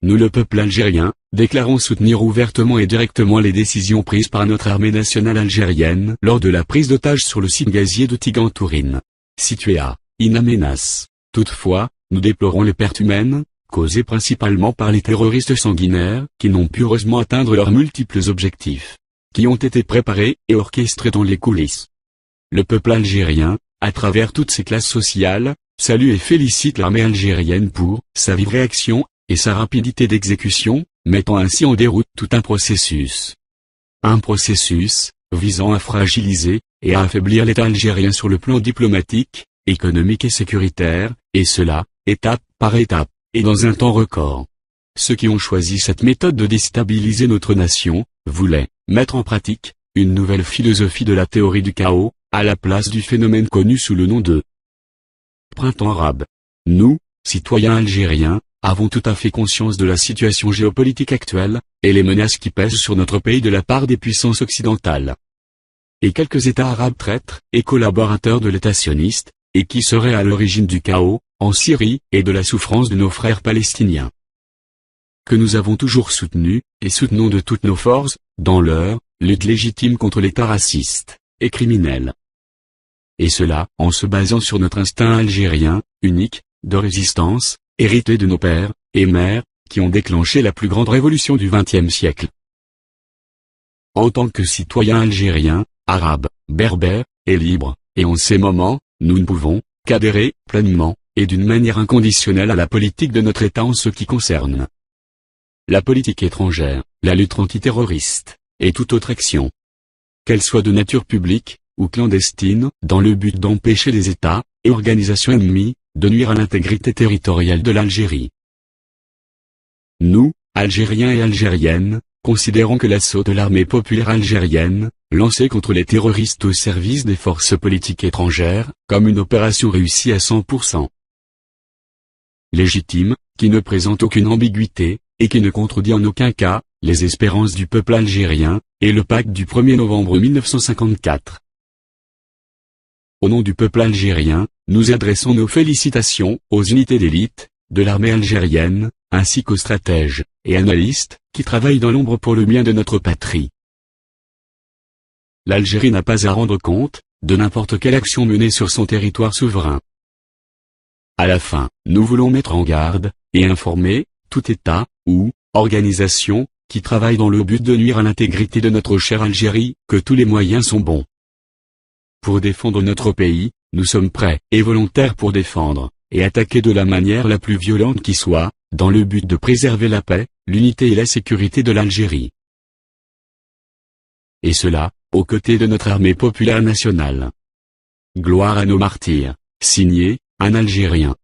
nous le peuple algérien, déclarons soutenir ouvertement et directement les décisions prises par notre armée nationale algérienne lors de la prise d'otages sur le site gazier de Tigantourine, situé à In Amenas. Toutefois, nous déplorons les pertes humaines, causées principalement par les terroristes sanguinaires, qui n'ont pu heureusement atteindre leurs multiples objectifs, qui ont été préparés et orchestrés dans les coulisses. Le peuple algérien, à travers toutes ses classes sociales, salue et félicite l'armée algérienne pour sa vive réaction et sa rapidité d'exécution, mettant ainsi en déroute tout un processus. Un processus visant à fragiliser et à affaiblir l'État algérien sur le plan diplomatique, économique et sécuritaire, et cela, étape par étape, et dans un temps record. Ceux qui ont choisi cette méthode de déstabiliser notre nation, voulaient mettre en pratique une nouvelle philosophie de la théorie du chaos, à la place du phénomène connu sous le nom de printemps arabe. Nous, citoyens algériens, avons tout à fait conscience de la situation géopolitique actuelle, et les menaces qui pèsent sur notre pays de la part des puissances occidentales. Et quelques États arabes traîtres et collaborateurs de l'État sioniste, et qui seraient à l'origine du chaos, en Syrie, et de la souffrance de nos frères palestiniens. Que nous avons toujours soutenu, et soutenons de toutes nos forces, dans leur lutte légitime contre l'État raciste et criminel. Et cela, en se basant sur notre instinct algérien, unique, de résistance, hérité de nos pères et mères, qui ont déclenché la plus grande révolution du XXe siècle. En tant que citoyens algériens, arabes, berbères, et libres, et en ces moments, nous ne pouvons qu'adhérer pleinement, et d'une manière inconditionnelle à la politique de notre État en ce qui concerne la politique étrangère, la lutte antiterroriste, et toute autre action, qu'elle soit de nature publique ou clandestine, dans le but d'empêcher les États et organisations ennemies de nuire à l'intégrité territoriale de l'Algérie. Nous, Algériens et Algériennes, considérons que l'assaut de l'armée populaire algérienne, lancé contre les terroristes au service des forces politiques étrangères, comme une opération réussie à 100%. Légitime, qui ne présente aucune ambiguïté, et qui ne contredit en aucun cas les espérances du peuple algérien, et le pacte du 1er novembre 1954. Au nom du peuple algérien, nous adressons nos félicitations aux unités d'élite de l'armée algérienne, ainsi qu'aux stratèges et analystes qui travaillent dans l'ombre pour le bien de notre patrie. L'Algérie n'a pas à rendre compte de n'importe quelle action menée sur son territoire souverain. À la fin, nous voulons mettre en garde et informer tout État ou organisation qui travaille dans le but de nuire à l'intégrité de notre chère Algérie, que tous les moyens sont bons. Pour défendre notre pays, nous sommes prêts et volontaires pour défendre et attaquer de la manière la plus violente qui soit, dans le but de préserver la paix, l'unité et la sécurité de l'Algérie. Et cela, aux côtés de notre armée populaire nationale. Gloire à nos martyrs. Signé, un Algérien.